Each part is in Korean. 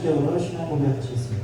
전체적으로 신앙 고백하시겠습니다.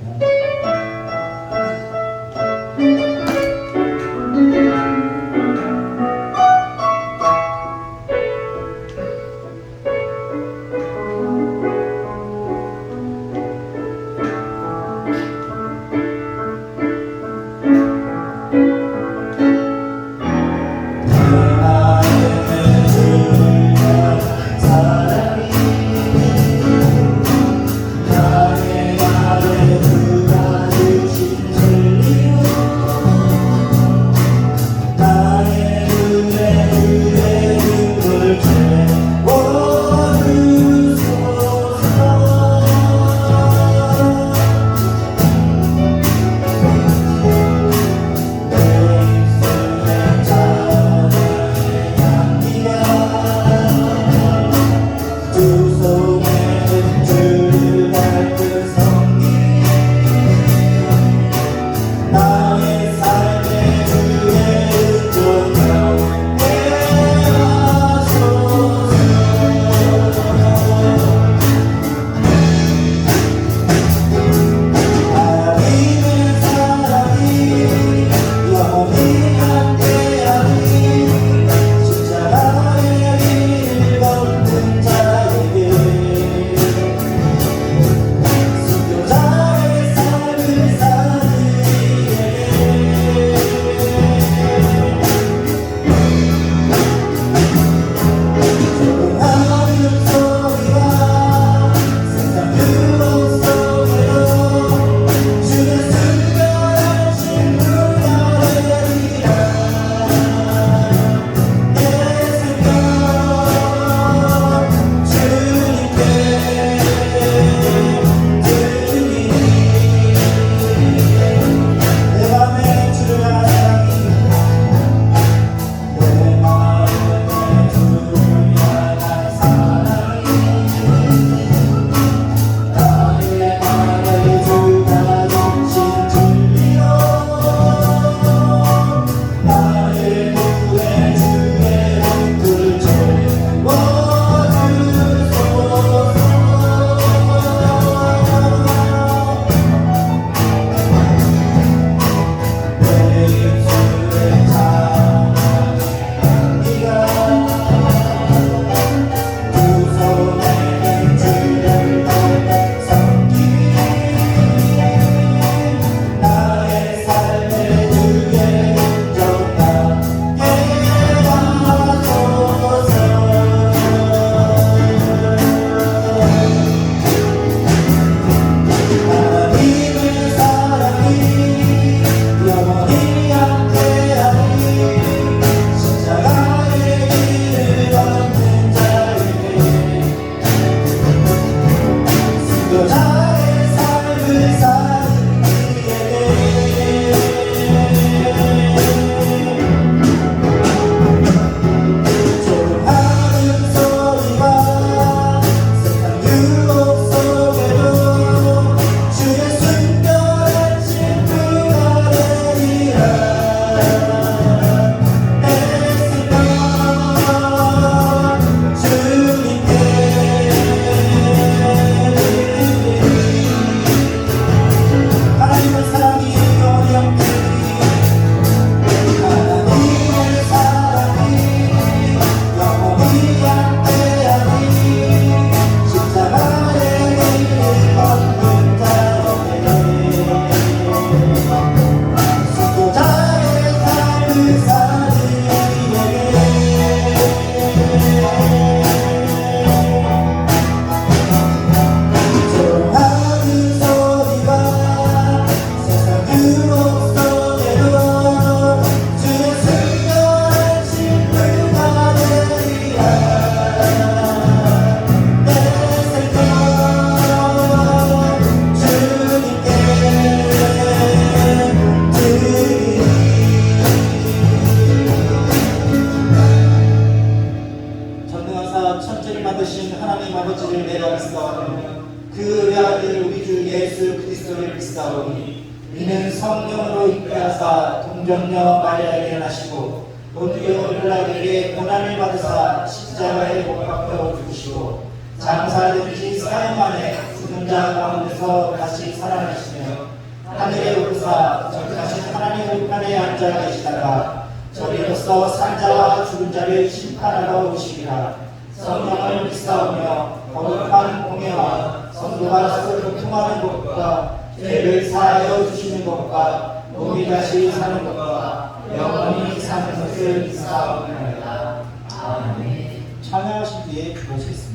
그 외아들 우리 주 예수 그리스도를 믿사오니 이는 성령으로 잉태하사 동정녀 마리아에게 나시고 본디오 빌라에게 고난을 받으사 십자가에 못 박혀 죽으시고 장사된 지 4일 만에 죽은 자 가운데서 다시 살아나시며 하늘에 오르사 전능하신 하나님 우편에 앉아 계시다가 저리로서 산자와 죽은 자를 심판하러 오시리라. 성령을 믿사오며 거룩한 공예와 성도가 서로 교통하는 것과 죄를 사하여 주시는 것과 몸이 다시 사는 것과 영원히 사는 것을 믿사옵나이다. 아멘. 찬양하신 뒤에 기도하시겠습니다.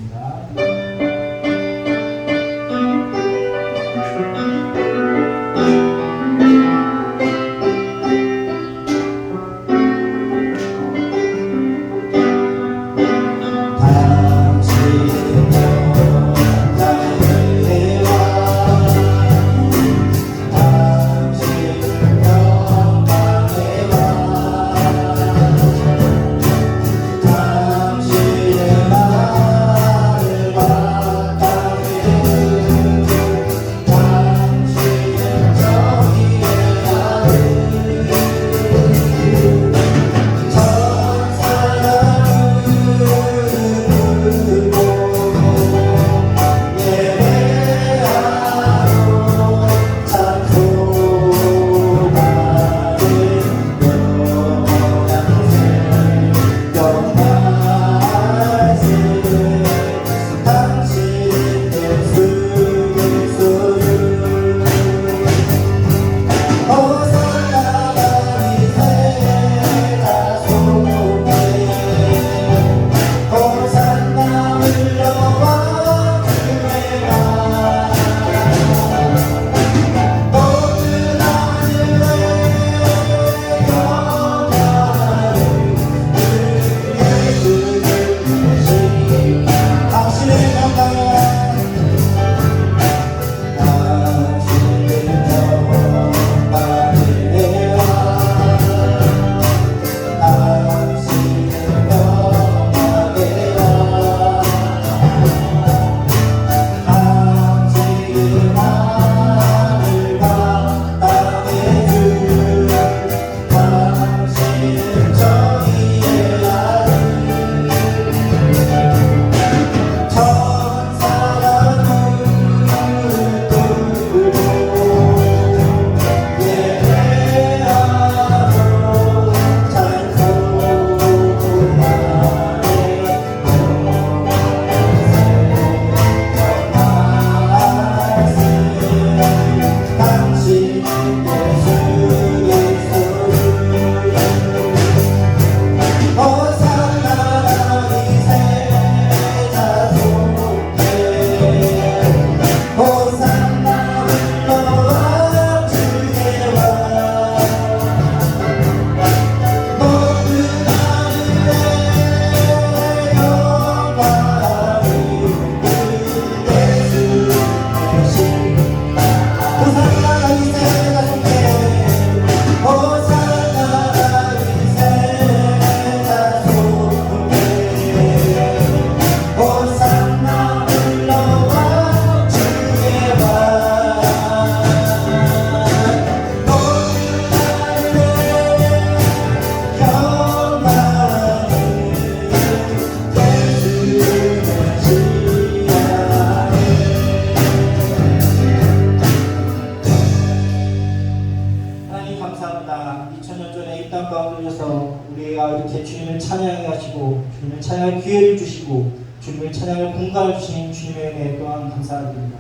찬양할 기회를 주시고 주님의 찬양을 공간을 주신 주님의 은혜 또한 감사드립니다.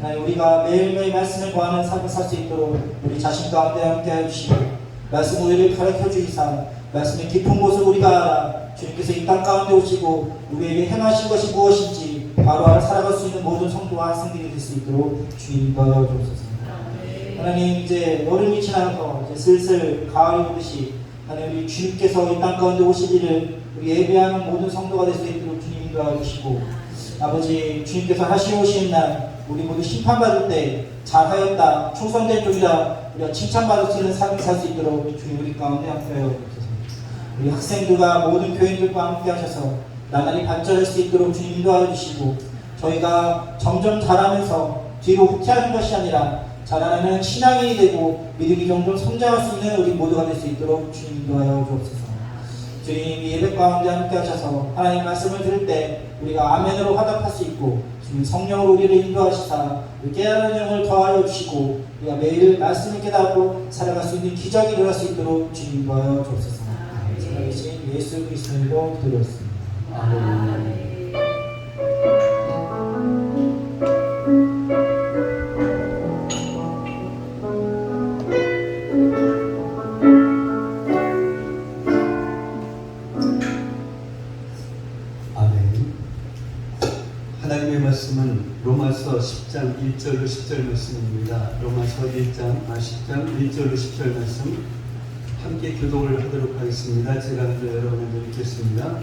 하나님, 우리가 매일매일 말씀을 구하는 삶을 살 수 있도록 우리 자신 가운데 함께해 주시고 말씀 우리를 가르쳐 주이사 말씀의 깊은 곳을 우리가 알아 주님께서 이 땅 가운데 오시고 우리에게 행하신 것이 무엇인지 바로 알아 살아갈 수 있는 모든 성도와 학생들이 될 수 있도록 주님 도와주옵소서. 하나님, 이제 여름이 지나서 이제 슬슬 가을이 오듯이 하나님, 우리 주님께서 이 땅 가운데 오시기를 우리 예배하는 모든 성도가 될 수 있도록 주님 인도하시고 아버지, 주님께서 하시오신 날 우리 모두 심판받을 때 잘하였다, 충성된 종이다, 우리가 칭찬받을 수 있는 삶을 살 수 있도록 주님 우리 가운데 함께하여 주옵소서. 우리 학생들과 모든 교인들과 함께 하셔서 나날이 발전할 수 있도록 주님 인도하여 주시고 저희가 점점 자라면서 뒤로 후퇴하는 것이 아니라 자라나는 신앙인이 되고 믿음이 점점 성장할 수 있는 우리 모두가 될 수 있도록 주님 인도하여 주옵소서. 주님이 예배 가운데 함께 하셔서 하나님 말씀을 들을 때 우리가 아멘으로 화답할 수 있고 주님 성령으로 우리를 인도하시사 깨달은 영을 더하여 주시고 우리가 매일 말씀을 깨닫고 살아갈 수 있는 기적이 일어날 수 있도록 주님 도하여 주옵소서. 살아계신 예수 그리스도로 기도드렸습니다. 아멘. 하나님의 말씀은 로마서 10장 1절로 10절 말씀입니다. 로마서 10장 1절로 10절 말씀 함께 교독을 하도록 하겠습니다. 제가 먼저 여러분을 읽겠습니다.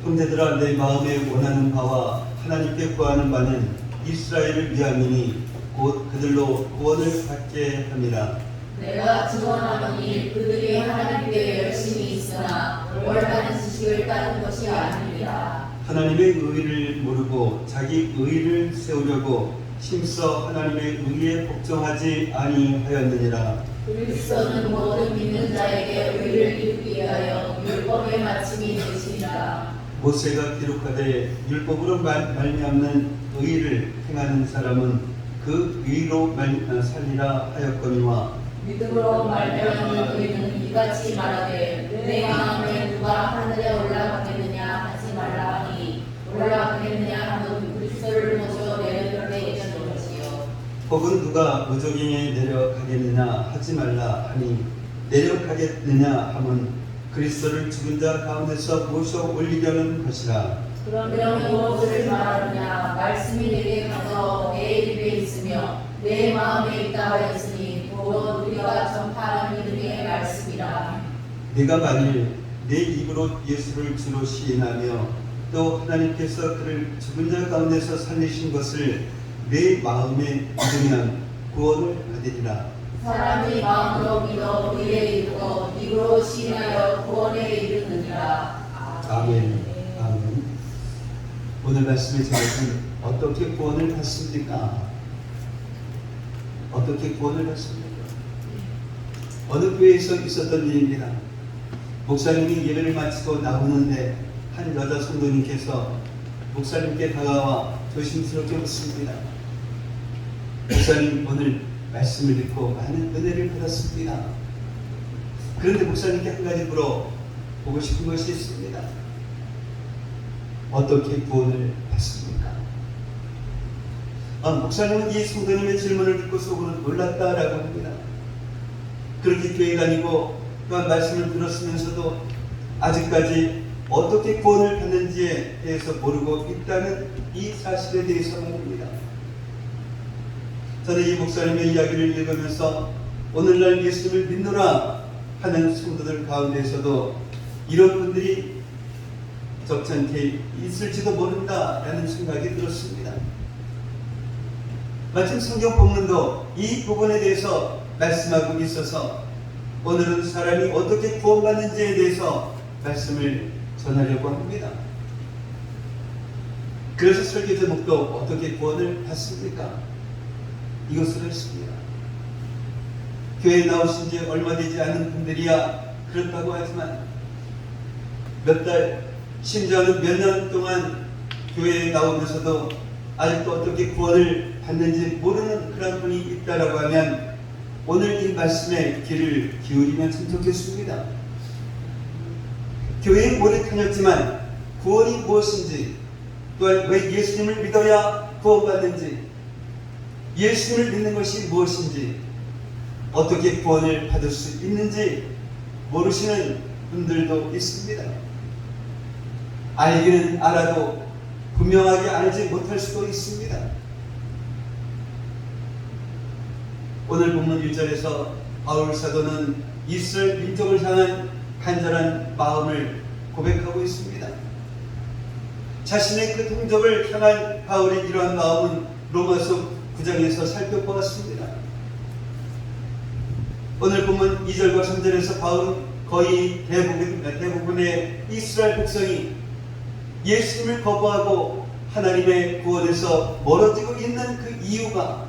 형제들아, 내 마음에 원하는 바와 하나님께 구하는 바는 이스라엘을 위함이니 곧 그들로 구원을 받게 함이라. 내가 증언하노니 그들이 하나님께 열심히 있으나 올바른 지식을 따른 것이 아니니라. 하나님의 의를 모르고 자기 의를 세우려고 힘써 하나님의 의에 복종하지 아니하였느니라. 그리스도는 모든 믿는 자에게 의를 이루기 위하여 율법의 마침이 되시니라. 모세가 기록하되 율법으로 말미암는 의를 행하는 사람은 그 의로 살리라 하였거니와 믿음으로 말미암는 의는 이같이 말하되 내 마음에 누가 하늘에 올라가겠느냐 하지 말라 하니 올라가겠느냐 하면 그리스도를 모셔 내려가게 되는 것이요. 혹은 누가 무적행에 내려가겠느냐 하지 말라 하니 내려가겠느냐 하면 그리스도를 죽은 자 가운데서 모셔 올리려는 것이라. 그러면 무엇을 말하느냐? 말씀이 내게 가서 내 입에 있으며 내 마음에 있다 하였으니 곧 우리가 전파하는 믿음의 말씀이라. 네가 만일 내 입으로 예수를 주로 시인하며 또 하나님께서 그를 죽은 자 가운데서 살리신 것을 내 마음에 믿으면 구원을 받으리라. 사람이 마음으로 믿어 의에 이르고 입으로 시인하여 구원에 이르느니라. 아멘. 아멘. 오늘 말씀의 제목은 어떻게 구원을 받습니까? 어떻게 구원을 받습니까? 어느 교회에서 있었던 일입니다. 목사님이 예배를 마치고 나오는데 한 여자 성도님께서 목사님께 다가와 조심스럽게 묻습니다. 목사님, 오늘 말씀을 듣고 많은 은혜를 받았습니다. 그런데 목사님께 한 가지 물어보고 싶은 것이 있습니다. 어떻게 구원을 받습니까? 목사님은 이 성도님의 질문을 듣고 속으로 놀랐다라고 합니다. 그렇게 교회 다니고 또한 말씀을 들었으면서도 아직까지 어떻게 구원을 받는지에 대해서 모르고 있다는 이 사실에 대해서 말입니다. 저는 이 목사님의 이야기를 읽으면서 오늘날 예수님을 믿노라 하는 성도들 가운데서도 이런 분들이 적잖게 있을지도 모른다라는 생각이 들었습니다. 마침 성경 본문도 이 부분에 대해서 말씀하고 있어서 오늘은 사람이 어떻게 구원받는지에 대해서 말씀을 전하려고 합니다. 그래서 설교 제목도 어떻게 구원을 받습니까? 이것을 했습니다. 교회에 나오신 지 얼마 되지 않은 분들이야 그렇다고 하지만 몇 달, 심지어는 몇 년 동안 교회에 나오면서도 아직도 어떻게 구원을 받는지 모르는 그런 분이 있다라고 하면 오늘 이 말씀에 귀를 기울이면 참 좋겠습니다. 교회에 오래 다녔지만 구원이 무엇인지, 또한 왜 예수님을 믿어야 구원받는지, 예수님을 믿는 것이 무엇인지, 어떻게 구원을 받을 수 있는지 모르시는 분들도 있습니다. 알기는 알아도 분명하게 알지 못할 수도 있습니다. 오늘 본문 1절에서 바울 사도는 이스라엘 민족을 향한 간절한 마음을 고백하고 있습니다. 자신의 그 동족을 향한 바울의 이러한 마음은 로마서 9장에서 살펴보았습니다. 오늘 본문 2절과 3절에서 바울은 거의 대부분의 이스라엘 백성이 예수님을 거부하고 하나님의 구원에서 멀어지고 있는 그 이유가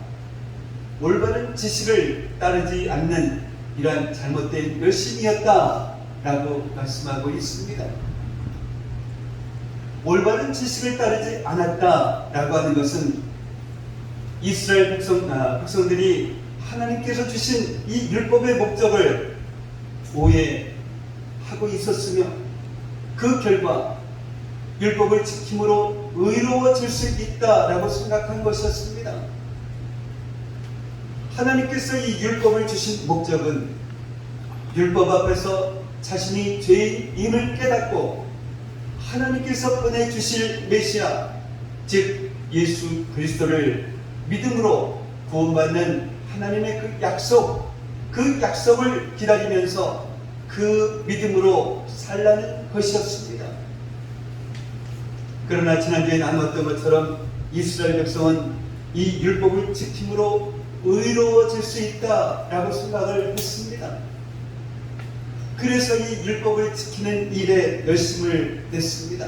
올바른 지식을 따르지 않는 이러한 잘못된 열심이었다라고 말씀하고 있습니다. 올바른 지식을 따르지 않았다라고 하는 것은 이스라엘 백성들이 하나님께서 주신 이 율법의 목적을 오해하고 있었으며 그 결과 율법을 지킴으로 의로워질 수 있다라고 생각한 것이었습니다. 하나님께서 이 율법을 주신 목적은 율법 앞에서 자신이 죄인임을 깨닫고 하나님께서 보내주실 메시아, 즉 예수 그리스도를 믿음으로 구원받는 하나님의 그 약속을 기다리면서 그 믿음으로 살라는 것이었습니다. 그러나 지난주에 나누었던 것처럼 이스라엘 백성은 이 율법을 지킴으로 의로워질 수 있다라고 생각을 했습니다. 그래서 이 율법을 지키는 일에 열심을 냈습니다.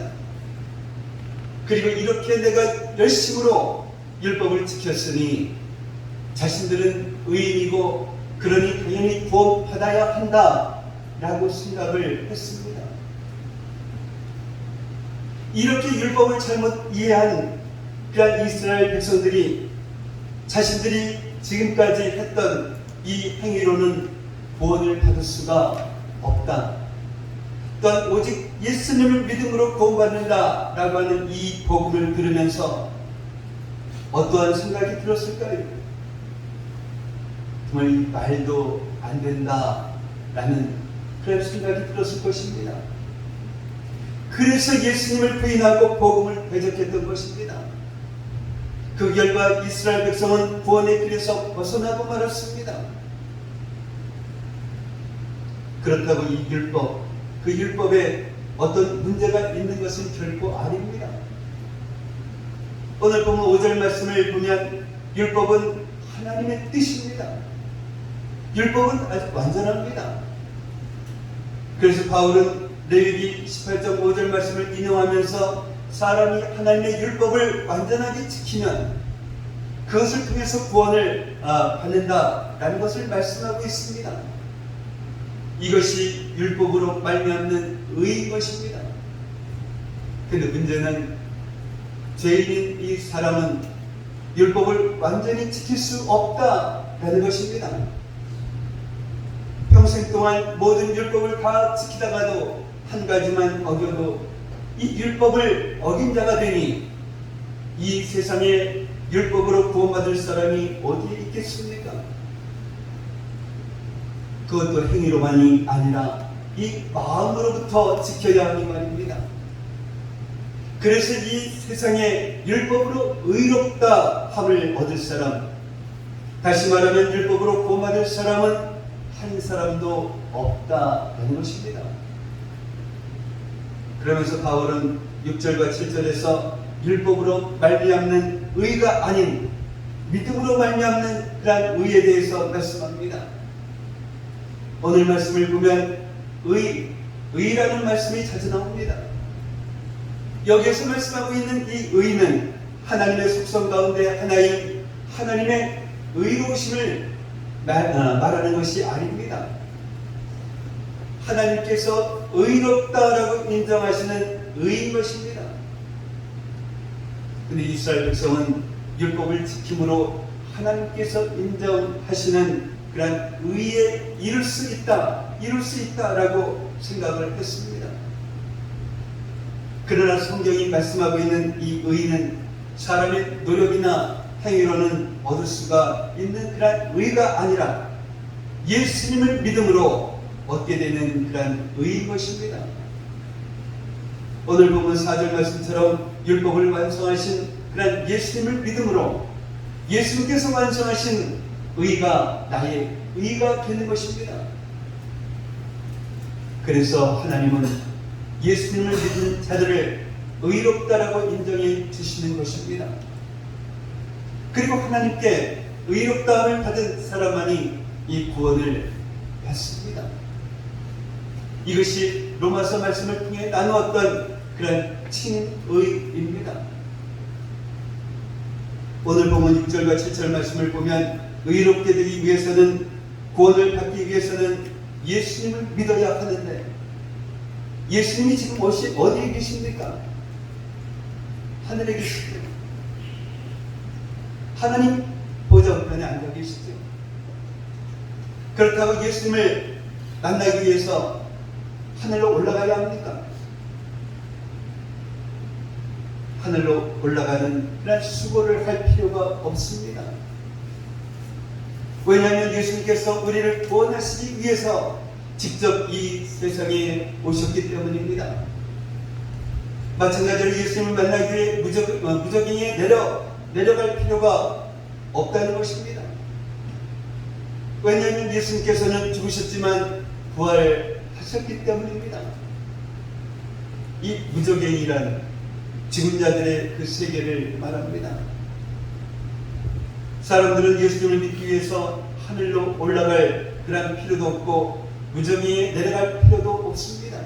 그리고 이렇게 내가 열심으로 율법을 지켰으니 자신들은 의인이고 그러니 당연히 구원받아야 한다라고 생각을 했습니다. 이렇게 율법을 잘못 이해한 그런 이스라엘 백성들이 자신들이 지금까지 했던 이 행위로는 구원을 받을 수가 없다. 또한 오직 예수님을 믿음으로 구원받는다라고 하는 이 복음을 들으면서 어떠한 생각이 들었을까요? 정말 이 말도 안 된다라는 그런 생각이 들었을 것입니다. 그래서 예수님을 부인하고 복음을 대적했던 것입니다. 그 결과 이스라엘 백성은 구원의 길에서 벗어나고 말았습니다. 그렇다고 이 율법, 그 율법에 어떤 문제가 있는 것은 결코 아닙니다. 오늘 보면 5절 말씀을 보면 율법은 하나님의 뜻입니다. 율법은 아주 완전합니다. 그래서 바울은 레위기 18장 5절 말씀을 인용하면서 사람이 하나님의 율법을 완전하게 지키면 그것을 통해서 구원을 받는다라는 것을 말씀하고 있습니다. 이것이 율법으로 말미암는 의인 것입니다. 그런데 문제는 죄인인 이 사람은 율법을 완전히 지킬 수 없다라는 것입니다. 평생 동안 모든 율법을 다 지키다가도 한 가지만 어겨도 이 율법을 어긴 자가 되니 이 세상에 율법으로 구원받을 사람이 어디에 있겠습니까? 그것도 행위로만이 아니라 이 마음으로부터 지켜야 하니 말입니다. 그래서 이 세상에 율법으로 의롭다 함을 얻을 사람, 다시 말하면 율법으로 구원받을 사람은 한 사람도 없다는 것입니다. 그러면서 바울은 6절과 7절에서 율법으로 말미암는 의가 아닌 믿음으로 말미암는 그러한 의에 대해서 말씀합니다. 오늘 말씀을 보면 의라는 말씀이 자주 나옵니다. 여기에서 말씀하고 있는 이 의는 하나님의 속성 가운데 하나인 하나님의 의로우심을 말하는 것이 아닙니다. 하나님께서 의롭다라고 인정하시는 의인 것입니다. 그런데 이스라엘 백성은 율법을 지킴으로 하나님께서 인정하시는 그런 의에 이룰 수 있다라고 생각을 했습니다. 그러나 성경이 말씀하고 있는 이 의는 사람의 노력이나 행위로는 얻을 수가 있는 그런 의가 아니라 예수님을 믿음으로 얻게 되는 그런 의인 것입니다. 오늘 보면 4절 말씀처럼 율법을 완성하신 그런 예수님을 믿음으로 예수님께서 완성하신 의가 나의 의가 되는 것입니다. 그래서 하나님은 예수님을 믿는 자들을 의롭다라고 인정해 주시는 것입니다. 그리고 하나님께 의롭다함을 받은 사람만이 이 구원을 받습니다. 이것이 로마서 말씀을 통해 나누었던 그런 친의입니다. 오늘 보면 6절과 7절 말씀을 보면 의롭게 되기 위해서는 구원을 받기 위해서는 예수님을 믿어야 하는데 예수님이 지금 어디에 계십니까? 하늘에 계시죠. 하나님 보좌 우편에 앉아 계시죠. 그렇다고 예수님을 만나기 위해서 하늘로 올라가야 합니까? 하늘로 올라가는 그런 수고를 할 필요가 없습니다. 왜냐하면 예수님께서 우리를 구원하시기 위해서 직접 이 세상에 오셨기 때문입니다. 마찬가지로 예수님을 만나기 위해 무적행에 내려갈 필요가 없다는 것입니다. 왜냐하면 예수님께서는 죽으셨지만 부활하셨기 때문입니다. 이 무적행이란 죽은 자들의 그 세계를 말합니다. 사람들은 예수님을 믿기 위해서 하늘로 올라갈 그런 필요도 없고 무정의에 내려갈 필요도 없습니다.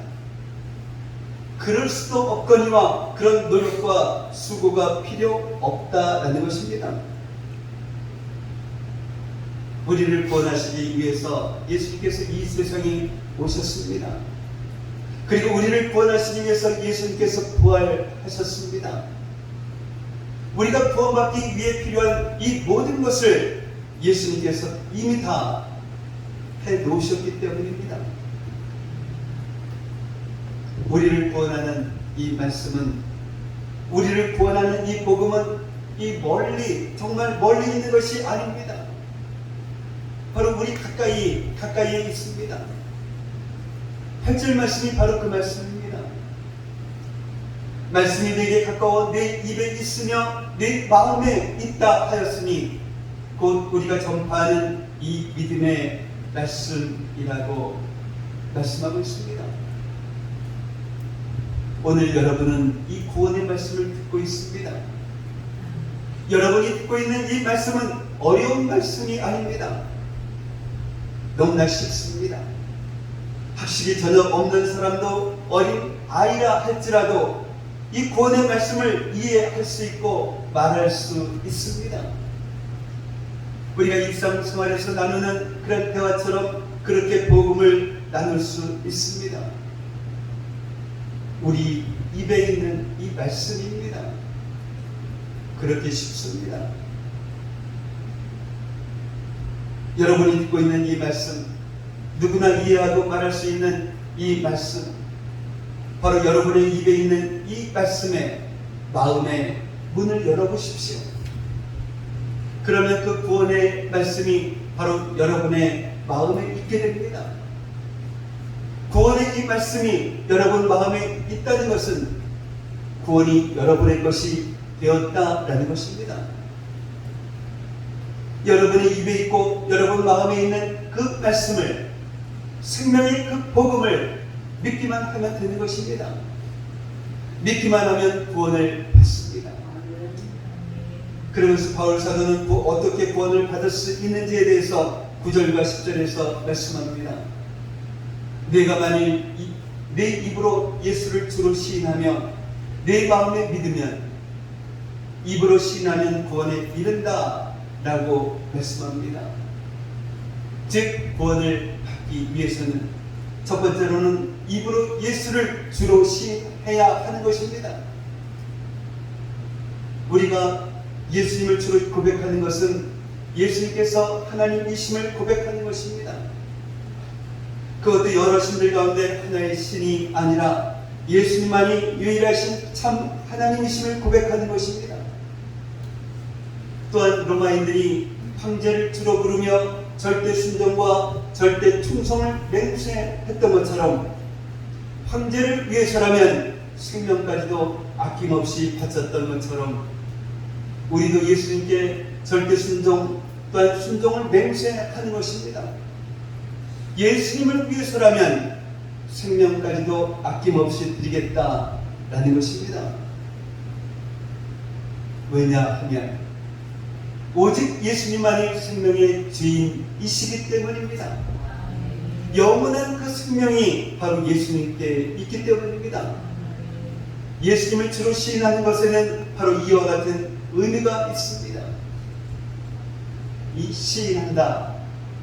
그럴 수도 없거니와 그런 노력과 수고가 필요 없다라는 것입니다. 우리를 구원하시기 위해서 예수님께서 이 세상에 오셨습니다. 그리고 우리를 구원하시기 위해서 예수님께서 부활하셨습니다. 우리가 구원받기 위해 필요한 이 모든 것을 예수님께서 이미 다 해놓으셨기 때문입니다. 우리를 구원하는 이 말씀은, 우리를 구원하는 이 복음은 이 정말 멀리 있는 것이 아닙니다. 바로 우리 가까이에 있습니다. 8절 말씀이 바로 그 말씀입니다. 말씀이 내게 가까워 내 입에 있으며 내 마음에 있다 하였으니 곧 우리가 전파하는 이 믿음의 말씀이라고 말씀하고 있습니다. 오늘 여러분은 이 구원의 말씀을 듣고 있습니다. 여러분이 듣고 있는 이 말씀은 어려운 말씀이 아닙니다. 너무나 쉽습니다. 학식이 전혀 없는 사람도 어린 아이라 할지라도 이 구원의 말씀을 이해할 수 있고 말할 수 있습니다. 우리가 일상생활에서 나누는 그런 대화처럼 그렇게 복음을 나눌 수 있습니다. 우리 입에 있는 이 말씀입니다. 그렇게 쉽습니다. 여러분이 듣고 있는 이 말씀, 누구나 이해하고 말할 수 있는 이 말씀, 바로 여러분의 입에 있는 이 말씀에 마음의 문을 열어보십시오. 그러면 그 구원의 말씀이 바로 여러분의 마음에 있게 됩니다. 구원의 이 말씀이 여러분 마음에 있다는 것은 구원이 여러분의 것이 되었다라는 것입니다. 여러분의 입에 있고 여러분 마음에 있는 그 말씀을, 생명의 그 복음을 믿기만 하면 되는 것입니다. 믿기만 하면 구원을 받습니다. 그러면서 바울 사도는 어떻게 구원을 받을 수 있는지에 대해서 9절과 10절에서 말씀합니다. 내가 만일 내 입으로 예수를 주로 시인하며 내 마음에 믿으면 입으로 시인하면 구원에 이른다 라고 말씀합니다. 즉 구원을 받기 위해서는 첫 번째로는 입으로 예수를 주로 시인해야 하는 것입니다. 우리가 예수님을 주로 고백하는 것은 예수님께서 하나님이심을 고백하는 것입니다. 그것도 여러 신들 가운데 하나의 신이 아니라 예수님만이 유일하신 참 하나님이심을 고백하는 것입니다. 또한 로마인들이 황제를 주로 부르며 절대 순종과 절대 충성을 맹세했던 것처럼 황제를 위해서라면 생명까지도 아낌없이 바쳤던 것처럼 우리도 예수님께 절대 순종 또한 순종을 맹세하는 것입니다. 예수님을 위해서라면 생명까지도 아낌없이 드리겠다라는 것입니다. 왜냐하면 오직 예수님만이 생명의 주인이시기 때문입니다. 영원한 그 생명이 바로 예수님께 있기 때문입니다. 예수님을 주로 시인하는 것에는 바로 이와 같은 의미가 있습니다. 이 시인한다,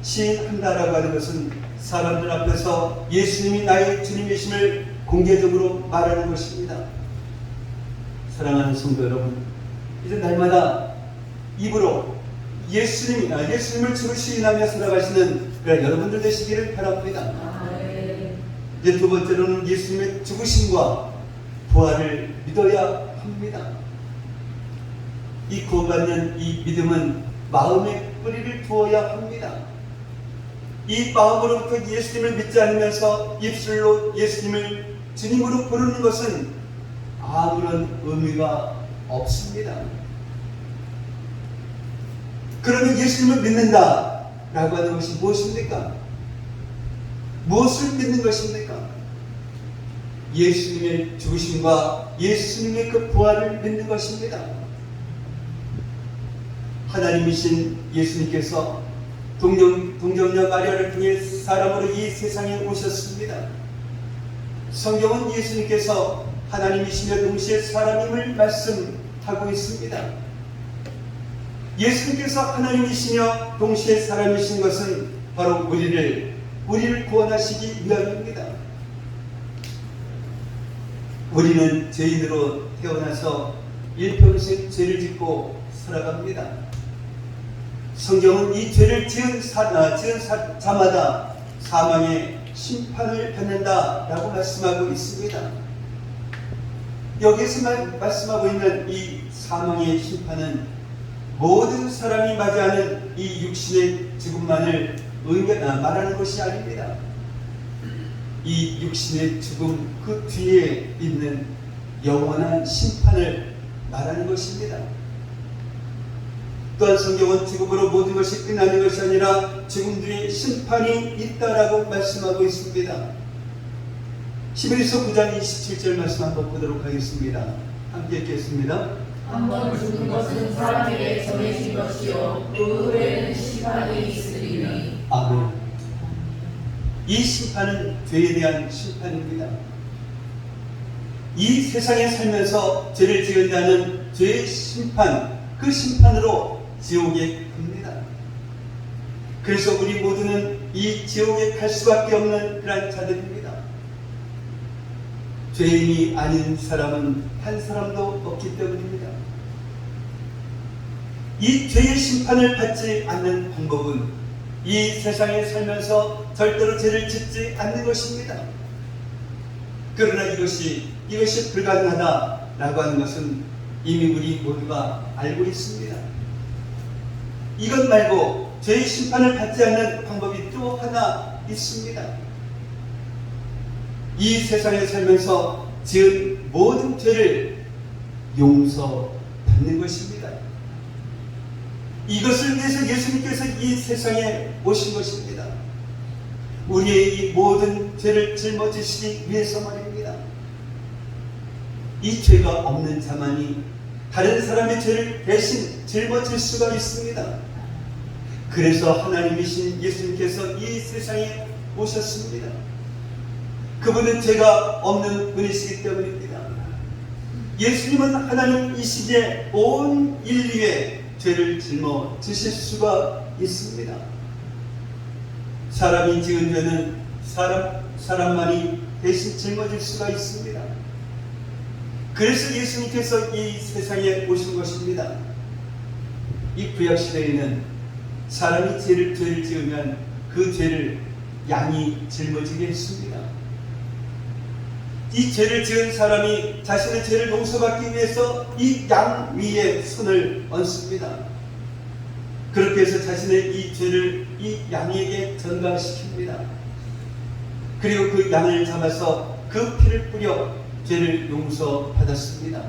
시인한다라고 하는 것은 사람들 앞에서 예수님이 나의 주님이심을 공개적으로 말하는 것입니다. 사랑하는 성도 여러분, 이제 날마다 입으로 예수님을 주로 시인하며 살아가시는 여러분들 되시기를 바랍니다. 이제 두 번째로는 예수님의 죽으심과 부활을 믿어야 합니다. 이 구원받는 이 믿음은 마음에 뿌리를 두어야 합니다. 이 마음으로부터 예수님을 믿지 않으면서 입술로 예수님을 주님으로 부르는 것은 아무런 의미가 없습니다. 그러면 예수님을 믿는다 라고 하는 것이 무엇입니까? 무엇을 믿는 것입니까? 예수님의 죽으심과 예수님의 그 부활을 믿는 것입니다. 하나님이신 예수님께서 동정녀 마리아를 통해 사람으로 이 세상에 오셨습니다. 성경은 예수님께서 하나님이시며 동시에 사람임을 말씀하고 있습니다. 예수님께서 하나님이시며 동시에 사람이신 것은 바로 우리를 구원하시기 위함입니다. 우리는 죄인으로 태어나서 일평생 죄를 짓고 살아갑니다. 성경은 이 죄를 지은 자마다 사망의 심판을 받는다라고 말씀하고 있습니다. 여기에서 말씀하고 있는 이 사망의 심판은 모든 사람이 맞이하는 이 육신의 죽음만을 말하는 것이 아닙니다. 이 육신의 죽음 그 뒤에 있는 영원한 심판을 말하는 것입니다. 또한 성경은 죽음으로 모든 것이 끝나는 것이 아니라 죽음 뒤에 심판이 있다라고 말씀하고 있습니다. 히브리서 9장 27절 말씀 한번 보도록 하겠습니다. 함께 읽겠습니다. 한번 죽은 것은 사람에게 정해진 것이요 그 후에는 심판이 있으리니. 아멘. 이 심판은 죄에 대한 심판입니다. 이 세상에 살면서 죄를 지은 자는 죄의 심판, 그 심판으로 지옥에 갑니다. 그래서 우리 모두는 이 지옥에 갈 수밖에 없는 그런 자들입니다. 죄인이 아닌 사람은 한 사람도 없기 때문입니다. 이 죄의 심판을 받지 않는 방법은 이 세상에 살면서 절대로 죄를 짓지 않는 것입니다. 그러나 이것이 불가능하다라고 하는 것은 이미 우리 모두가 알고 있습니다. 이것 말고 죄의 심판을 받지 않는 방법이 또 하나 있습니다. 이 세상에 살면서 지은 모든 죄를 용서받는 것입니다. 이것을 위해서 예수님께서 이 세상에 오신 것입니다. 우리의 이 모든 죄를 짊어지시기 위해서 말입니다. 이 죄가 없는 자만이 다른 사람의 죄를 대신 짊어질 수가 있습니다. 그래서 하나님이신 예수님께서 이 세상에 오셨습니다. 그분은 죄가 없는 분이시기 때문입니다. 예수님은 하나님이시기에 온 인류의 죄를 짊어지실 수가 있습니다. 사람이 지은 죄는 사람만이 대신 짊어질 수가 있습니다. 그래서 예수님께서 이 세상에 오신 것입니다. 이 구약시대에는 사람이 죄를 지으면 그 죄를 양이 짊어지게 했습니다. 이 죄를 지은 사람이 자신의 죄를 용서받기 위해서 이 양 위에 손을 얹습니다. 그렇게 해서 자신의 이 죄를 이 양에게 전가시킵니다. 그리고 그 양을 잡아서 그 피를 뿌려 죄를 용서받았습니다.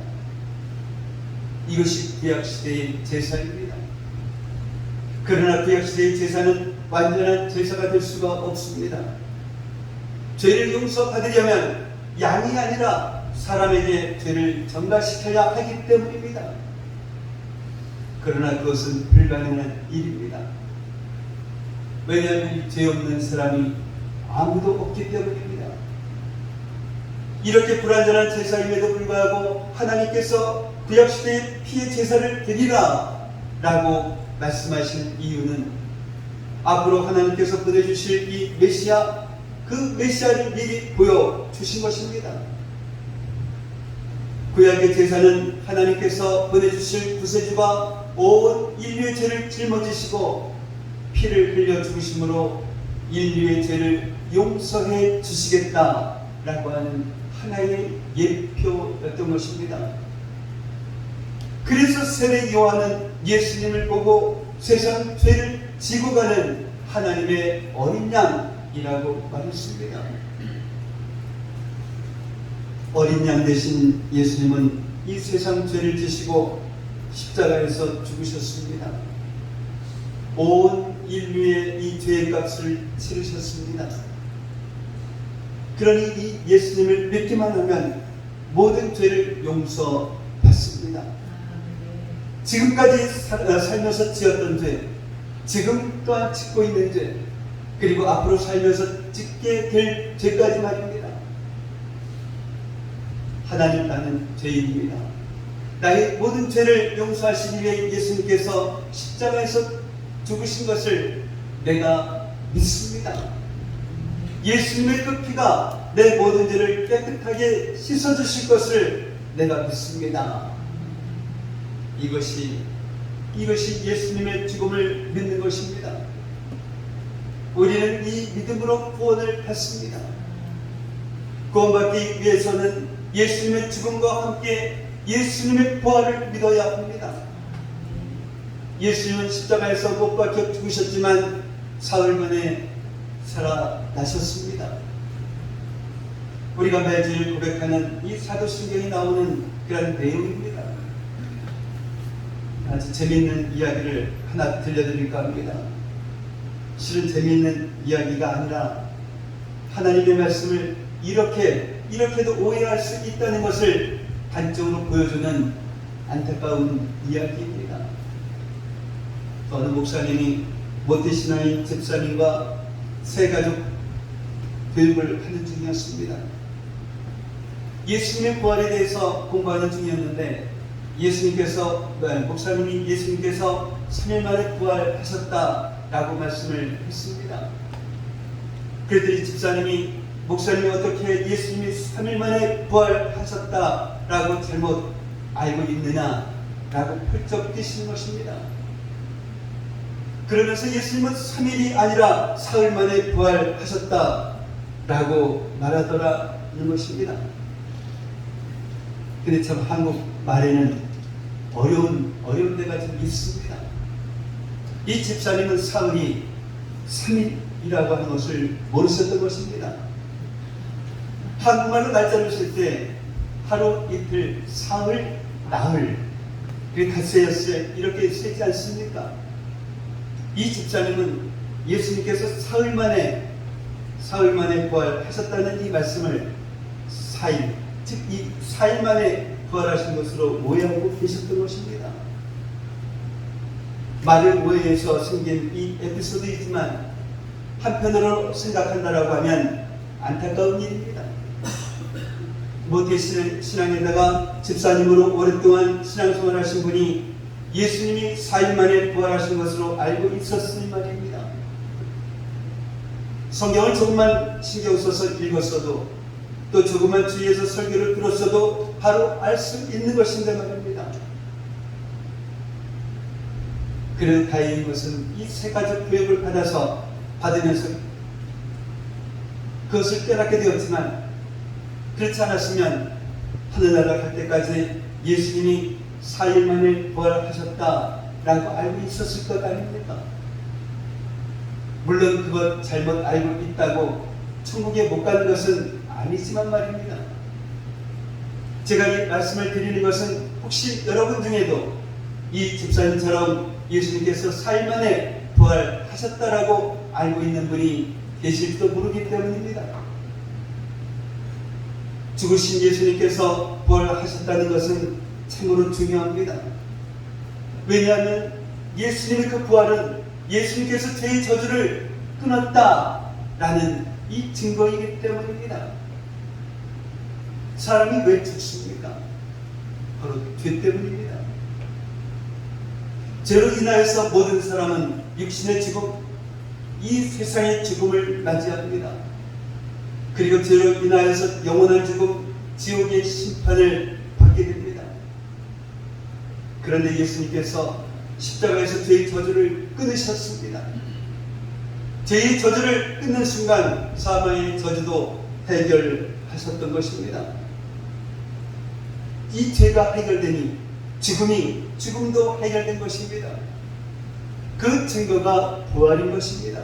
이것이 구약시대의 제사입니다. 그러나 구약시대의 제사는 완전한 제사가 될 수가 없습니다. 죄를 용서받으려면 양이 아니라 사람에게 죄를 전가시켜야 하기 때문입니다. 그러나 그것은 불가능한 일입니다. 왜냐하면 죄 없는 사람이 아무도 없기 때문입니다. 이렇게 불완전한 제사임에도 불구하고 하나님께서 구약시대의 피의 제사를 드리라 라고 말씀하신 이유는 앞으로 하나님께서 보내주실 이 메시아, 그 메시아를 미리 보여주신 것입니다. 구약의 제사는 하나님께서 보내주실 구세주가 온 인류의 죄를 짊어지시고 피를 흘려 죽으심으로 인류의 죄를 용서해 주시겠다라고 하는 하나의 예표였던 것입니다. 그래서 세례 요한은 예수님을 보고 세상 죄를 지고 가는 하나님의 어린 양이라고 말했습니다. 어린 양 대신 예수님은 이 세상 죄를 지시고 십자가에서 죽으셨습니다. 온 인류의 이 죄의 값을 치르셨습니다. 그러니 이 예수님을 믿기만 하면 모든 죄를 용서받습니다. 지금까지 살면서 지었던 죄, 지금 또한 짓고 있는 죄, 그리고 앞으로 살면서 짓게 될 죄까지 말입니다. 하나님, 나는 죄인입니다. 나의 모든 죄를 용서하시기 위해 예수님께서 십자가에서 죽으신 것을 내가 믿습니다. 예수님의 그 피가 내 모든 죄를 깨끗하게 씻어주실 것을 내가 믿습니다. 이것이 예수님의 죽음을 믿는 것입니다. 우리는 이 믿음으로 구원을 받습니다. 구원받기 위해서는 예수님의 죽음과 함께 예수님의 부활을 믿어야 합니다. 예수님은 십자가에서 못 박혀 죽으셨지만 사흘 만에 살아나셨습니다. 우리가 매주일 고백하는 이 사도신경에 나오는 그런 내용입니다. 아주 재미있는 이야기를 하나 들려드릴까 합니다. 실은 재미있는 이야기가 아니라 하나님의 말씀을 이렇게도 오해할 수 있다는 것을 단적으로 보여주는 안타까운 이야기입니다. 어느 목사님이 모태신앙인 집사님과 세 가족 교육을 하는 중이었습니다. 예수님의 부활에 대해서 공부하는 중이었는데 목사님이 예수님께서 3일 만에 부활하셨다라고 말씀을 했습니다. 그랬더니 집사님이 목사님이 어떻게 예수님이 3일 만에 부활하셨다라고 잘못 알고 있느냐라고 펄쩍 뛰시는 것입니다. 그러면서 예수님은 3일이 아니라 사흘 만에 부활하셨다라고 말하더라는 것입니다. 근데 참 한국 말에는 어려운 데가 좀 있습니다. 이 집사님은 사흘이 3일이라고 하는 것을 모르셨던 것입니다. 한국말로 날짜를 쓸 때 하루, 이틀, 사흘, 나흘, 닷새였어요. 이렇게 쓰지 않습니까? 이 집사님은 예수님께서 사흘 만에 부활하셨다는 이 말씀을 4일, 즉 이 4일 만에 부활하신 것으로 오해하고 계셨던 것입니다. 말을 오해해서 생긴 이 에피소드이지만 한편으로 생각한다라고 하면 안타까운 일입니다. 모태신앙에다가 집사님으로 오랫동안 신앙생활 하신 분이 예수님이 4일 만에 부활하신 것으로 알고 있었으니 말입니다. 성경을 조금만 신경 써서 읽었어도 또 조금만 주위에서 설교를 들었어도 바로 알 수 있는 것인데 말입니다. 그래도 다행인 것은 이 세 가지 교육을 받으면서 그것을 깨닫게 되었지만 그렇지 않았으면 하늘나라 갈 때까지 예수님이 4일 만에 부활하셨다라고 알고 있었을 것 아닙니까? 물론 그것 잘못 알고 있다고 천국에 못 가는 것은 아니지만 말입니다. 제가 이 말씀을 드리는 것은 혹시 여러분 중에도 이 집사님처럼 예수님께서 4일 만에 부활하셨다라고 알고 있는 분이 계실지도 모르기 때문입니다. 죽으신 예수님께서 부활하셨다는 것은 참으로 중요합니다. 왜냐하면 예수님의 그 부활은 예수님께서 죄의 저주를 끊었다라는 이 증거이기 때문입니다. 사람이 왜 죽습니까? 바로 죄 때문입니다. 죄로 인하여서 모든 사람은 육신의 죽음, 이 세상의 죽음을 맞이합니다. 그리고 죄로 인하여서 영원한 죽음, 지옥의 심판을 받게 됩니다. 그런데 예수님께서 십자가에서 죄의 저주를 끊으셨습니다. 죄의 저주를 끊는 순간 사망의 저주도 해결하셨던 것입니다. 이 죄가 해결되니 죽음도 해결된 것입니다. 그 증거가 부활인 것입니다.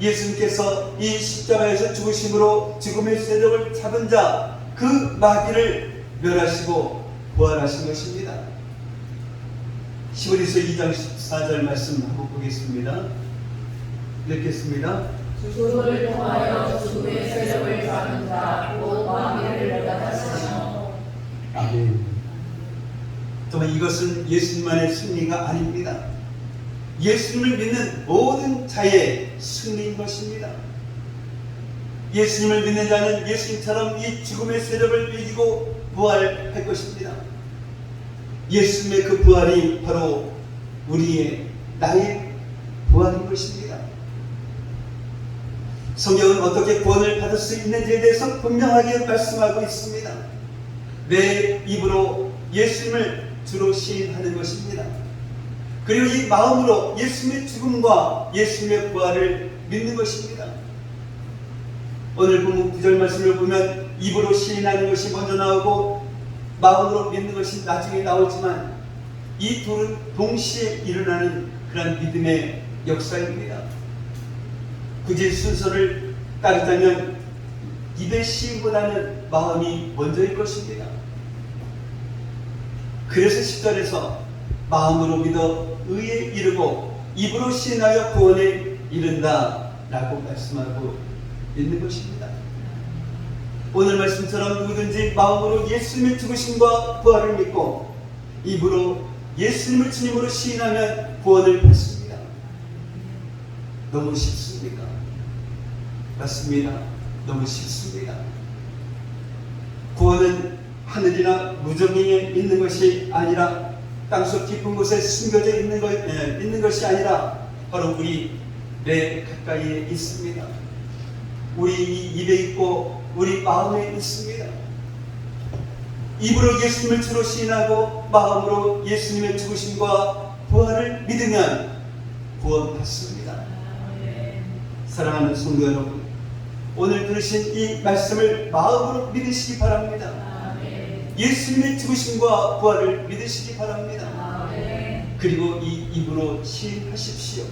예수님께서 이 십자가에서 죽으심으로 죽음의 세력을 잡은 자 그 마귀를 멸하시고 부활하신 것입니다. 히브리서 2장 14절 말씀 한번 보겠습니다. 읽겠습니다. 죽음을 통하여 죽음의 세력을 잡은 자 곧 마귀를 멸하시며. 아멘. 정말 이것은 예수님만의 승리가 아닙니다. 예수님을 믿는 모든 자의 승리인 것입니다. 예수님을 믿는 자는 예수님처럼 이 죽음의 세력을 이기고 부활할 것입니다. 예수님의 그 부활이 바로 나의 부활인 것입니다. 성경은 어떻게 구원을 받을 수 있는지에 대해서 분명하게 말씀하고 있습니다. 내 입으로 예수님을 주로 시인하는 것입니다. 그리고 이 마음으로 예수님의 죽음과 예수님의 부활을 믿는 것입니다. 오늘 본문 9절 말씀을 보면 입으로 시인하는 것이 먼저 나오고 마음으로 믿는 것이 나중에 나오지만 이 둘은 동시에 일어나는 그런 믿음의 역사입니다. 굳이 순서를 따르자면 입의 시인보다는 마음이 먼저일 것입니다. 그래서 10절에서 마음으로 믿어 의에 이르고 입으로 시인하여 구원에 이른다 라고 말씀하고 있는 것입니다. 오늘 말씀처럼 누구든지 마음으로 예수님의 죽으심과 부활을 믿고 입으로 예수님을 주님으로 시인하면 구원을 받습니다. 너무 쉽습니까? 맞습니다. 너무 쉽습니다. 구원은 하늘이나 무저기에 있는 것이 아니라 땅속 깊은 곳에 숨겨져 있는 것이 아니라 바로 우리 내 가까이에 있습니다. 우리 입에 있고 우리 마음에 있습니다. 입으로 예수님을 주로 시인하고 마음으로 예수님의 죽으심과 부활을 믿으면 구원받습니다. 사랑하는 성도 여러분, 오늘 들으신 이 말씀을 마음으로 믿으시기 바랍니다. 예수님의 죽으심과 부활을 믿으시기 바랍니다. 그리고 이 입으로 시인하십시오.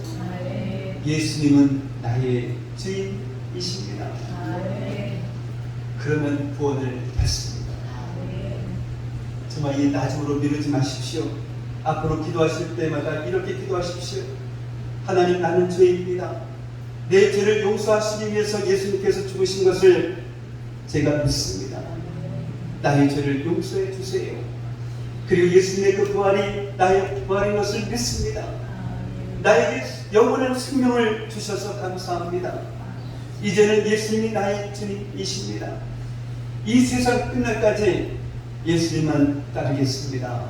예수님은 나의 주인이십니다. 그러면 구원을 받습니다. 정말 이 낮음으로 미루지 마십시오. 앞으로 기도하실 때마다 이렇게 기도하십시오. 하나님, 나는 죄인입니다. 내 죄를 용서하시기 위해서 예수님께서 죽으신 것을 제가 믿습니다. 나의 죄를 용서해 주세요. 그리고 예수님의 그 부활이 나의 부활인 것을 믿습니다. 나에게 영원한 생명을 주셔서 감사합니다. 이제는 예수님이 나의 주님이십니다. 이 세상 끝날까지 예수님만 따르겠습니다.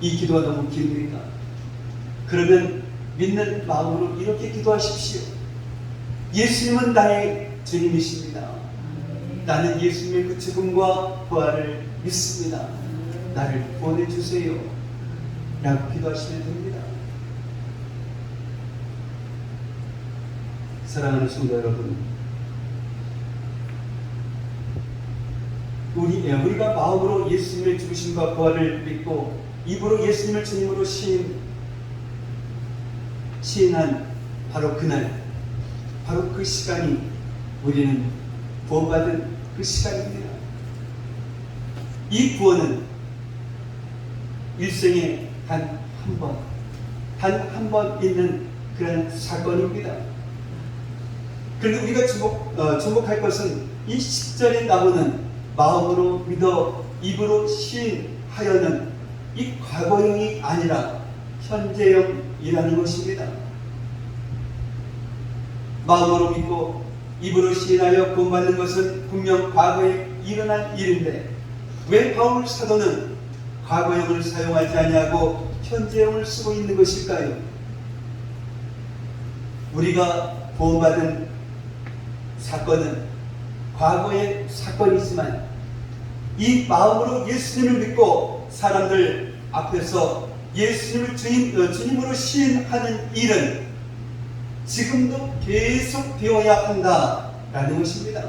이 기도가 너무 깁니까? 그러면 믿는 마음으로 이렇게 기도하십시오. 예수님은 나의 주님이십니다. 나는 예수님의 그 죽음과 부활을 믿습니다. 나를 구원해 주세요. 라고 기도하시면 됩니다. 사랑하는 성도 여러분, 우리가 마음으로 예수님의 죽으심과 부활을 믿고 입으로 예수님을 주님으로 시인한 바로 그날, 바로 그 시간이 우리는 구원받은 그 시간입니다. 이 구원은 일생에 단 한 번 있는 그런 사건입니다. 그런데 우리가 주목할 것은 이 10절에 나오는 마음으로 믿어 입으로 시인하여는 이 과거형이 아니라 현재형이라는 것입니다. 마음으로 믿고 입으로 시인하여 구원받는 것은 분명 과거에 일어난 일인데 왜 바울 사도는 과거형을 사용하지 아니하고 현재형을 쓰고 있는 것일까요? 우리가 구원받은 사건은 과거의 사건이지만 이 마음으로 예수님을 믿고 사람들 앞에서 예수님을 주님으로 시인하는 일은 지금도 계속 되어야 한다라는 것입니다.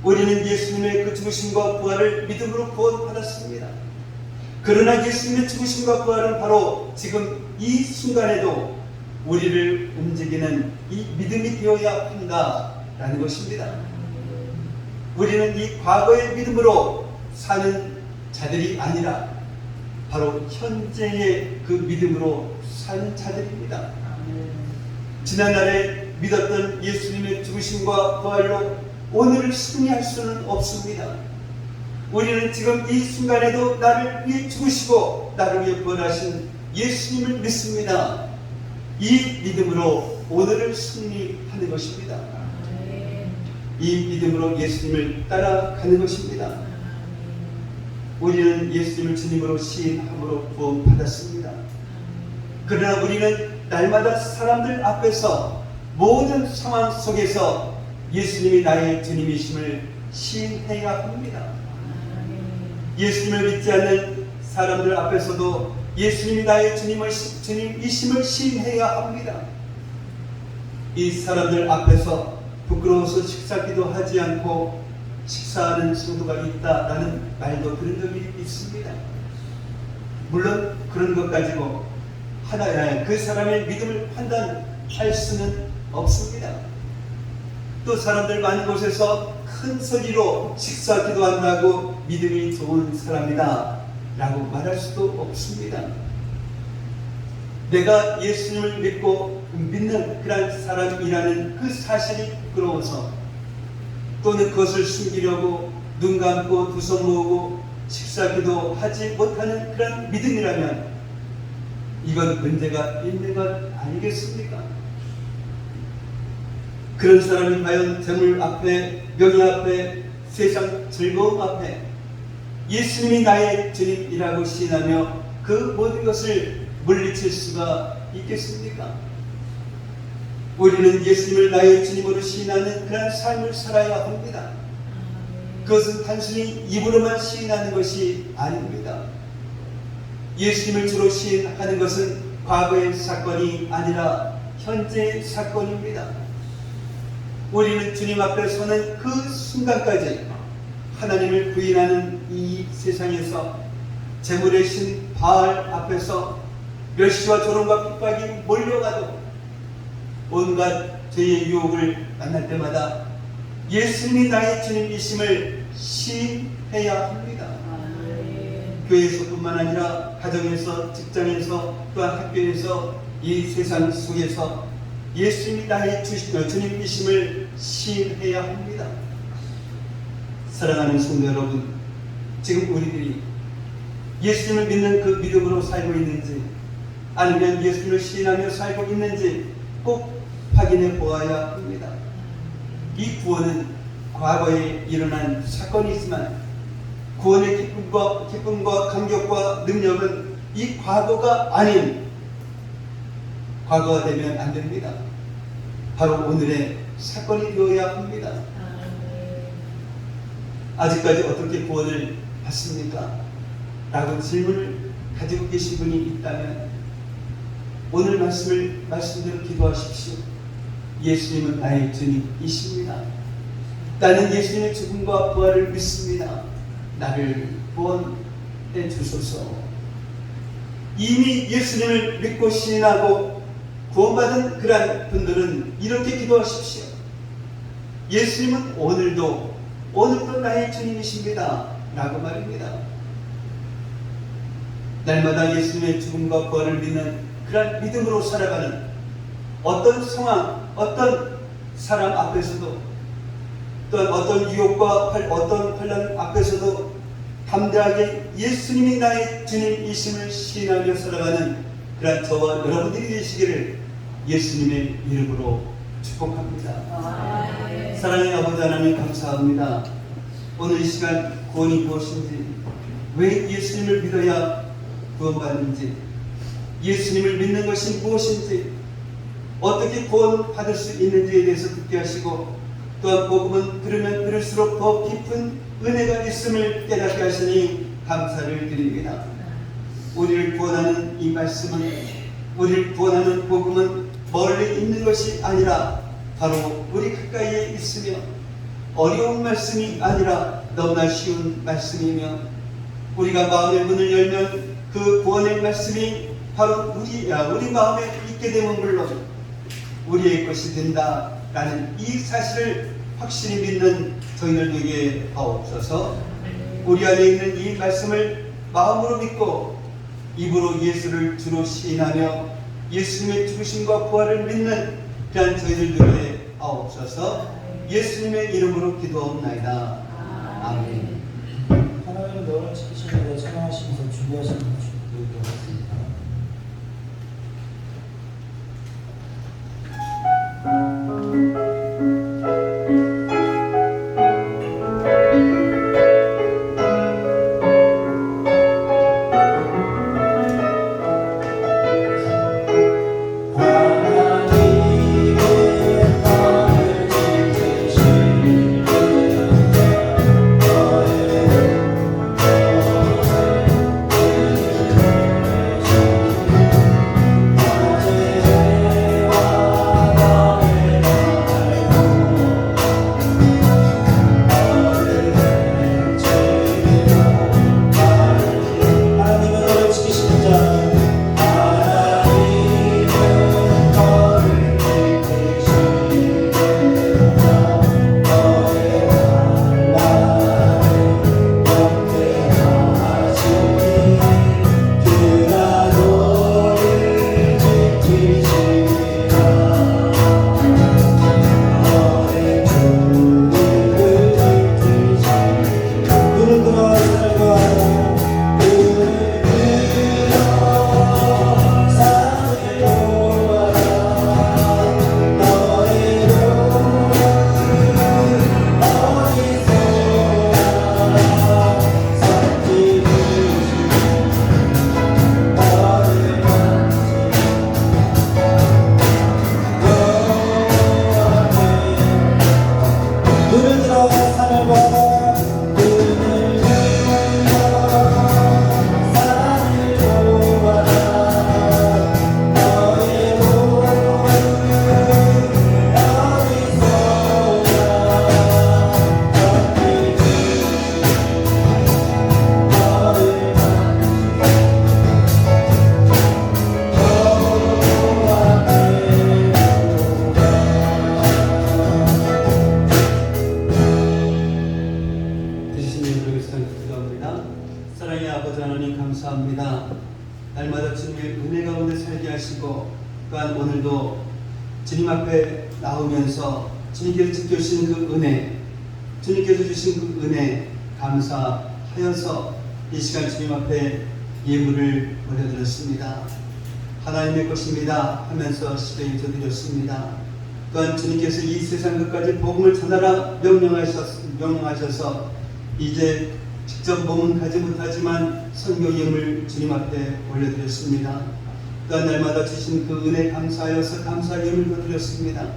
우리는 예수님의 그 죽으심과 부활을 믿음으로 구원받았습니다. 그러나 예수님의 죽으심과 부활은 바로 지금 이 순간에도 우리를 움직이는 이 믿음이 되어야 한다라는 것입니다. 우리는 이 과거의 믿음으로 사는 자들이 아니라 바로 현재의 그 믿음으로 사는 자들입니다. 지난날에 믿었던 예수님의 죽으심과 부활로 오늘을 승리할 수는 없습니다. 우리는 지금 이 순간에도 나를 위해 죽으시고 나를 위해 부활하신 예수님을 믿습니다. 이 믿음으로 오늘을 승리하는 것입니다. 이 믿음으로 예수님을 따라가는 것입니다. 우리는 예수님을 주님으로 시인함으로 구원받았습니다. 그러나 우리는 날마다 사람들 앞에서 모든 상황 속에서 예수님이 나의 주님이심을 시인해야 합니다. 예수님을 믿지 않는 사람들 앞에서도 예수님이 나의 주님이심을 시인해야 합니다. 이 사람들 앞에서 부끄러워서 식사기도 하지 않고 식사하는 성도가 있다라는 말도 들은 적이 있습니다. 물론 그런 것 가지고 그 사람의 믿음을 판단할 수는 없습니다. 또 사람들 많은 곳에서 큰 소리로 식사기도 한다고 믿음이 좋은 사람이다 라고 말할 수도 없습니다. 내가 예수님을 믿는 그런 사람이라는 그 사실이 부끄러워서 또는 그것을 숨기려고 눈 감고 두 손 모으고 식사기도 하지 못하는 그런 믿음이라면 이건 문제가 있는 것 아니겠습니까? 그런 사람이 과연 재물 앞에, 명예 앞에, 세상 즐거움 앞에 예수님이 나의 주님이라고 시인하며 그 모든 것을 물리칠 수가 있겠습니까? 우리는 예수님을 나의 주님으로 시인하는 그런 삶을 살아야 합니다. 그것은 단순히 입으로만 시인하는 것이 아닙니다. 예수님을 주로 시인하는 것은 과거의 사건이 아니라 현재의 사건입니다. 우리는 주님 앞에 서는 그 순간까지 하나님을 부인하는 이 세상에서 재물의 신 바알 앞에서 멸시와 조롱과 핍박이 몰려가도 온갖 죄의 유혹을 만날 때마다 예수님이 나의 주님이심을 시인해야 합니다. 교회에서뿐만 아니라 가정에서, 직장에서, 또한 학교에서, 이 세상 속에서 예수님이 나의 주님이심을 시인해야 합니다. 사랑하는 성도 여러분, 지금 우리들이 예수님을 믿는 그 믿음으로 살고 있는지 아니면 예수님을 시인하며 살고 있는지 꼭 확인해 보아야 합니다. 이 구원은 과거에 일어난 사건이지만 구원의 기쁨과 감격과 능력은 이 과거가 아닌 과거가 되면 안 됩니다. 바로 오늘의 사건이 되어야 합니다. 아직까지 어떻게 구원을 받습니까? 라고 질문을 가지고 계신 분이 있다면 오늘 말씀대로 기도하십시오. 예수님은 나의 주님이십니다. 나는 예수님의 죽음과 부활을 믿습니다. 나를 구원해 주소서. 이미 예수님을 믿고 시인하고 구원받은 그러한 분들은 이렇게 기도하십시오. 예수님은 오늘도 나의 주님이십니다. 라고 말입니다. 날마다 예수님의 죽음과 부활을 믿는 그런 믿음으로 살아가는 어떤 상황, 어떤 사람 앞에서도 또한 어떤 유혹과 어떤 환난 앞에서도 담대하게 예수님이 나의 주님이심을 시인하며 살아가는 그런 저와 여러분들이 되시기를 예수님의 이름으로 축복합니다. 사랑의 아버지 하나님 감사합니다. 오늘 이 시간 구원이 무엇인지, 왜 예수님을 믿어야 구원받는지, 예수님을 믿는 것이 무엇인지, 어떻게 구원받을 수 있는지에 대해서 듣게 하시고, 또한 복음은 들으면 들을수록 더 깊은 은혜가 있음을 깨닫게 하시니 감사를 드립니다. 우리를 구원하는 이 말씀은, 우리를 구원하는 복음은 멀리 있는 것이 아니라 바로 우리 가까이에 있으며, 어려운 말씀이 아니라 너무나 쉬운 말씀이며, 우리가 마음의 문을 열면 그 구원의 말씀이 바로 우리 마음에 있게 되면 물론 우리의 것이 된다라는 이 사실을 확실히 믿는 저희들 되게 하옵소서. 우리 안에 있는 이 말씀을 마음으로 믿고 입으로 예수를 주로 시인하며 예수님의 죽으심과 부활을 믿는 그런 저희들 되게 하옵소서. 예수님의 이름으로 기도하옵나이다. 아멘. 하나님은 너를 지키시는데 찬양하시면서 준비하시는 것을 드리겠습니다. 사랑의 아버지 하나님 감사합니다. 날마다 주님의 은혜 가운데 살게 하시고, 또한 오늘도 주님 앞에 나오면서 주님께서 지켜주신 그 은혜, 주님께서 주신 그 은혜 감사하여서 이 시간 주님 앞에 예물을 올려드렸습니다. 하나님의 것입니다 하면서 시대에 드렸습니다. 또한 주님께서 이 세상 끝까지 복음을 전하라 명령하셔서 이제 직접 몸은 가지 못하지만 선교 예물 주님 앞에 올려드렸습니다. 또한 날마다 주신 그 은혜 감사하여서 감사 예물도 드렸습니다.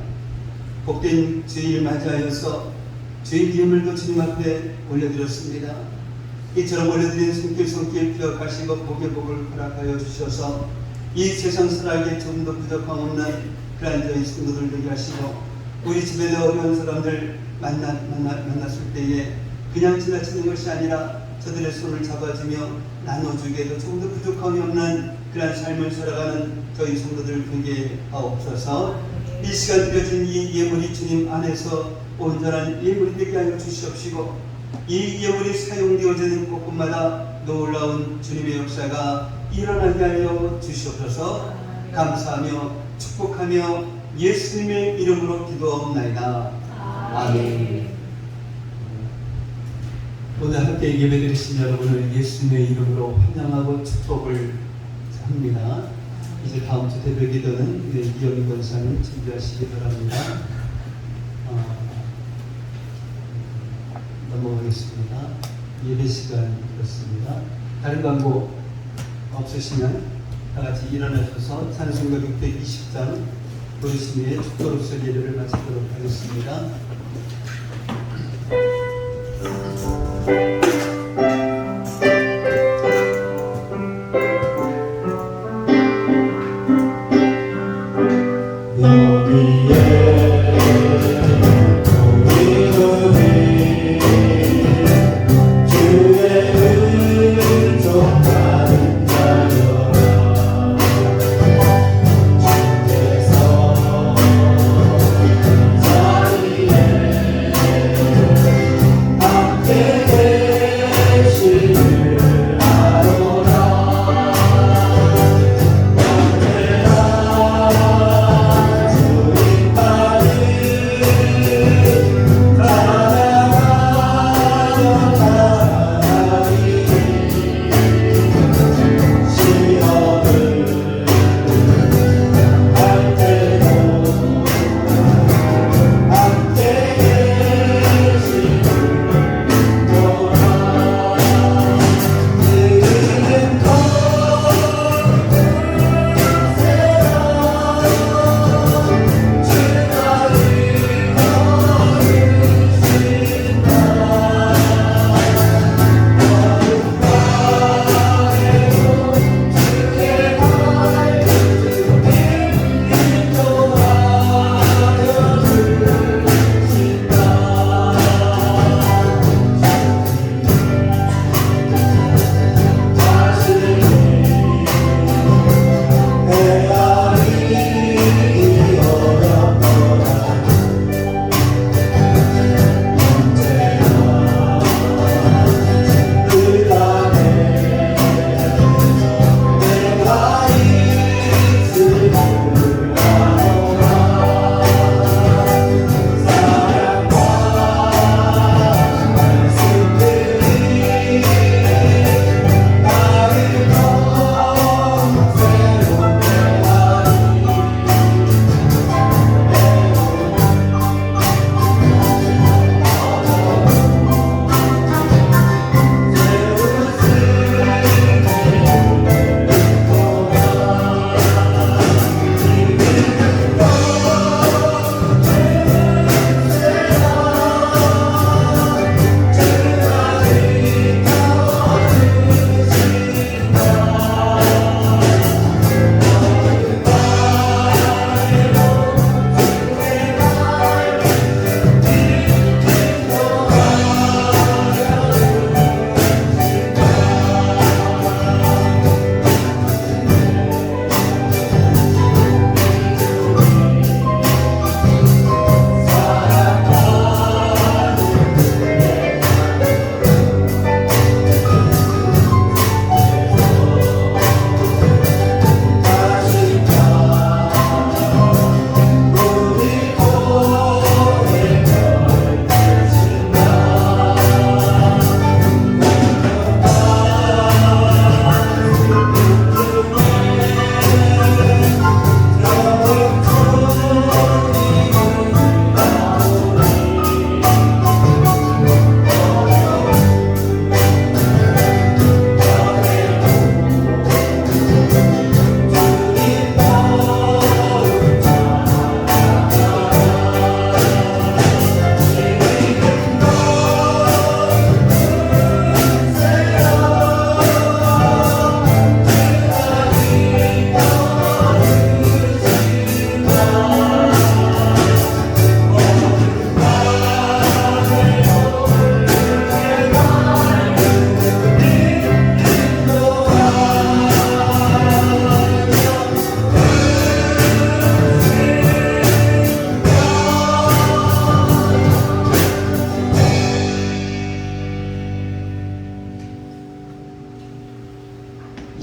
복된 주일 맞이하여서 주일 예물도 주님 앞에 올려드렸습니다. 이처럼 올려드린 손길 기억하시고 복의 복을 허락하여 주셔서 이 세상 살아가기에 조금도 부족함 없는 그러한 저희 성도들 되게 하시고, 우리 집에 어려운 사람들 만났을 때에 그냥 지나치는 것이 아니라 저들의 손을 잡아주며 나눠주기에도 조금도 부족함이 없는 그러한 삶을 살아가는 저희 성도들 되게 하옵소서. 이 시간 드려진 이 예물이 주님 안에서 온전한 예물이 되게 하여 주시옵시고, 이 예물이 사용되어지는 곳곳마다 놀라운 주님의 역사가 일어나게 하여 주시옵소서. 감사하며 축복하며 예수님의 이름으로 기도하옵나이다. 아멘. 오늘 함께 예배드리신 여러분을 예수님의 이름으로 환영하고 축복을 합니다. 이제 다음 주 대별 기도는 이영희 권사님 준비하시기 바랍니다. 넘어가겠습니다. 예배 시간이었습니다. 다른 광고 없으시면 다 같이 일어나셔서 찬송가 620장 부르심의 축도로서 예배를 마치도록 하겠습니다.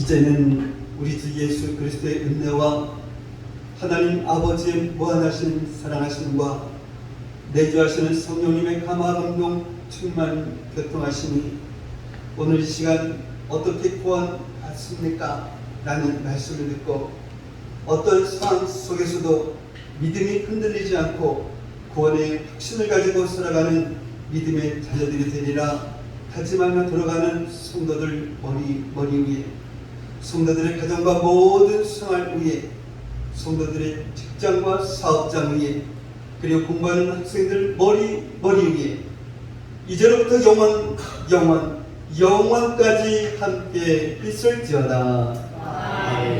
이제는 우리 주 예수 그리스도의 은혜와 하나님 아버지의 무한하신 사랑하심과 내주하시는 성령님의 감화감동 충만 교통하심이 오늘 이 시간 어떻게 구원받습니까? 라는 말씀을 듣고 어떤 상황 속에서도 믿음이 흔들리지 않고 구원의 확신을 가지고 살아가는 믿음의 자녀들이 되리라 다짐하며 들어가는 성도들 머리 위에 성도들의 가정과 모든 생활 위에 성도들의 직장과 사업장 위에, 그리고 공부하는 학생들 머리 위에 이제로부터 영원까지 함께 있을지어다. 아멘.